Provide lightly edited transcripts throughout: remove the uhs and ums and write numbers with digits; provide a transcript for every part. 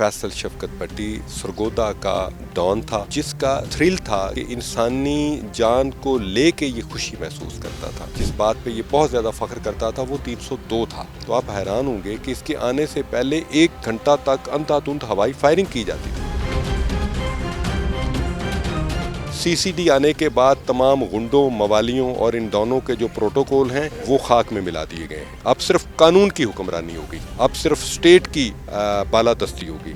फैसल शफकत भट्टी सरगोदा का डॉन था, जिसका थ्रिल था कि इंसानी जान को लेके ये खुशी महसूस करता था। जिस बात पे ये बहुत ज़्यादा फख्र करता था वो 302 था। तो आप हैरान होंगे कि इसके आने से पहले 1 घंटा तक अंधाधुंध हवाई फायरिंग की जाती थी। सीसीडी आने के बाद तमाम गुंडों, मवालियों और इन डॉनों के जो प्रोटोकॉल हैं वो खाक में मिला दिए गए हैं। अब सिर्फ कानून की हुक्मरानी होगी, अब सिर्फ स्टेट की बालादस्ती होगी।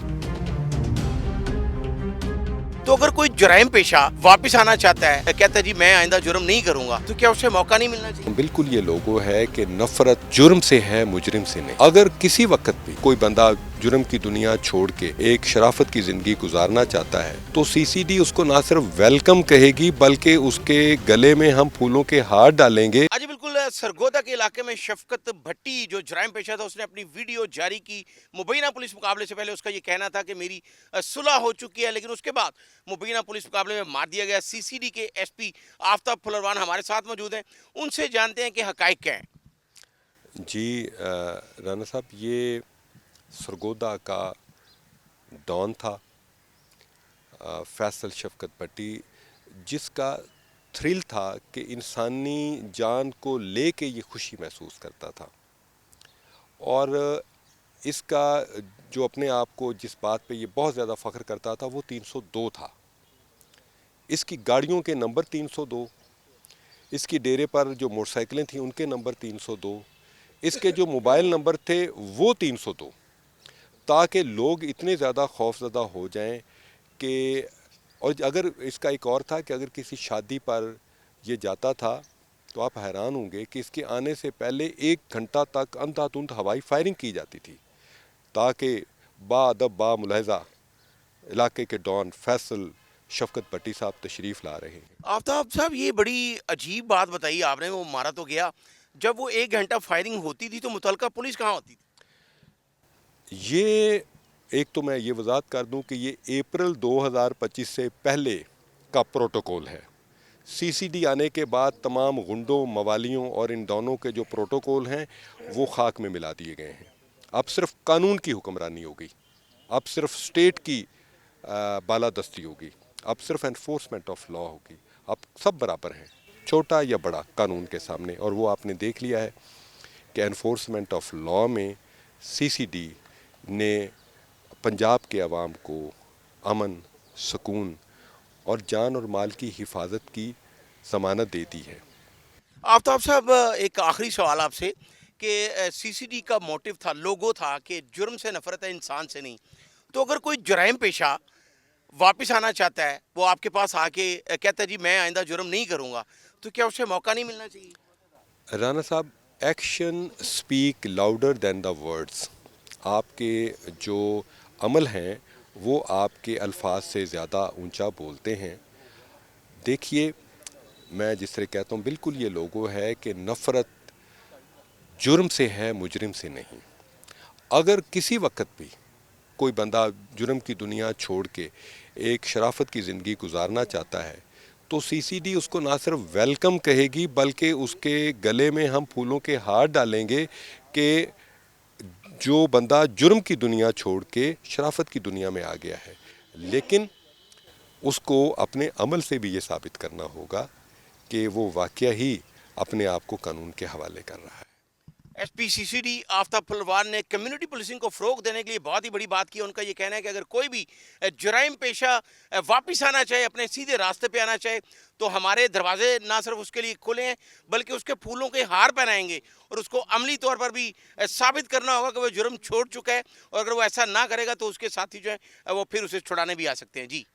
तो अगर कोई जुराइम पेशा वापस आना चाहता है, कहता है जी मैं आइंदा जुर्म नहीं करूंगा, तो क्या उसे मौका नहीं मिलना चाहिए? बिल्कुल ये लोगो है कि नफरत जुर्म से है, मुजरिम से नहीं। अगर किसी वक्त भी कोई बंदा जुर्म की दुनिया छोड़ के एक शराफत की जिंदगी गुजारना चाहता है तो सीसीडी उसको ना सिर्फ वेलकम कहेगी बल्कि उसके गले में हम फूलों के हार डालेंगे। आज बिल्कुल सरगोदा के इलाके में शफकत भट्टी जो जुराइम पेशा था, उसने अपनी वीडियो जारी की। मुबैना पुलिस मुकाबले से पहले उसका ये कहना था कि मेरी सुलह हो चुकी है, लेकिन उसके बाद मुबैना पुलिस मुकाबले में मार दिया गया। सीसीडी के एसपी आफ्ताब फुलरवान हमारे साथ मौजूद हैं, उनसे जानते हैं कि हकाइक क्या है। जी राना साहब, ये सरगोदा का डॉन था फैसल शफकत भट्टी, जिसका थ्रिल था कि इंसानी जान को लेके ये खुशी महसूस करता था। और इसका जो अपने आप को जिस बात पे ये बहुत ज़्यादा फ़ख्र करता था वो 302 था। इसकी गाड़ियों के नंबर 302, इसकी डेरे पर जो मोटरसाइकिलें थीं उनके नंबर 302, इसके जो मोबाइल नंबर थे वो 302, ताकि लोग इतने ज़्यादा खौफज़दा हो जाएं कि, और अगर इसका एक और था कि अगर किसी शादी पर ये जाता था तो आप हैरान होंगे कि इसके आने से पहले 1 घंटा तक अंधाधुंध हवाई फायरिंग की जाती थी, ताकि बाअदब बामुलाहिज़ा इलाके के डॉन फैसल शफकत भट्टी साहब तशरीफ़ ला रहे हैं। आफ्ताब साहब, ये बड़ी अजीब बात बताई आपने। वो मारा तो गया, जब वो 1 घंटा फायरिंग होती थी तो मुतलका पुलिस कहाँ होती थी? ये एक तो मैं ये वजाहत कर दूं कि ये अप्रैल 2025 से पहले का प्रोटोकॉल है। सीसीडी आने के बाद तमाम गुंडों, मवालियों और इन डॉनों के जो प्रोटोकॉल हैं वो खाक में मिला दिए गए हैं। अब सिर्फ कानून की हुक्मरानी होगी, अब सिर्फ स्टेट की बालादस्ती होगी, अब सिर्फ एनफोर्समेंट ऑफ लॉ होगी। अब सब बराबर हैं, छोटा या बड़ा, कानून के सामने। और वो आपने देख लिया है कि एनफोर्समेंट ऑफ लॉ में सीसीडी ने पंजाब के अवाम को अमन, सुकून और जान और माल की हिफाजत की ज़मानत दे दी है। आफ्ताब साहब, एक आखिरी सवाल आपसे कि सीसीडी का मोटिव था, लोगो था कि जुर्म से नफरत है, इंसान से नहीं। तो अगर कोई जुराइम पेशा वापस आना चाहता है, वो आपके पास आके कहता है जी मैं आइंदा जुर्म नहीं करूंगा, तो क्या उसे मौका नहीं मिलना चाहिए? Rana sahab, action speak louder than the words. आपके जो अमल हैं वो आपके अल्फाज से ज़्यादा ऊंचा बोलते हैं। देखिए, मैं जिस तरह कहता हूँ, बिल्कुल ये लोगो है कि नफ़रत जुर्म से है, मुजरिम से नहीं। अगर किसी वक्त भी कोई बंदा जुर्म की दुनिया छोड़ के एक शराफत की ज़िंदगी गुजारना चाहता है तो सीसीडी उसको ना सिर्फ वेलकम कहेगी बल्कि उसके गले में हम फूलों के हार डालेंगे कि जो बंदा जुर्म की दुनिया छोड़ के शराफत की दुनिया में आ गया है। लेकिन उसको अपने अमल से भी ये साबित करना होगा कि वो वाकया ही अपने आप को कानून के हवाले कर रहा है। एसपी सीसीडी आफ्ताब फुलरवान ने कम्युनिटी पुलिसिंग को फ़रोग देने के लिए बहुत ही बड़ी बात की। उनका ये कहना है कि अगर कोई भी जुराइम पेशा वापस आना चाहे, अपने सीधे रास्ते पे आना चाहे, तो हमारे दरवाजे ना सिर्फ उसके लिए खुले हैं बल्कि उसके फूलों के हार पहनाएंगे और उसको अमली तौर पर भी साबित करना होगा कि वो जुर्म छोड़ चुका है। और अगर वो ऐसा ना करेगा तो उसके साथी जो है वो फिर उसे छुड़ाने भी आ सकते हैं। जी।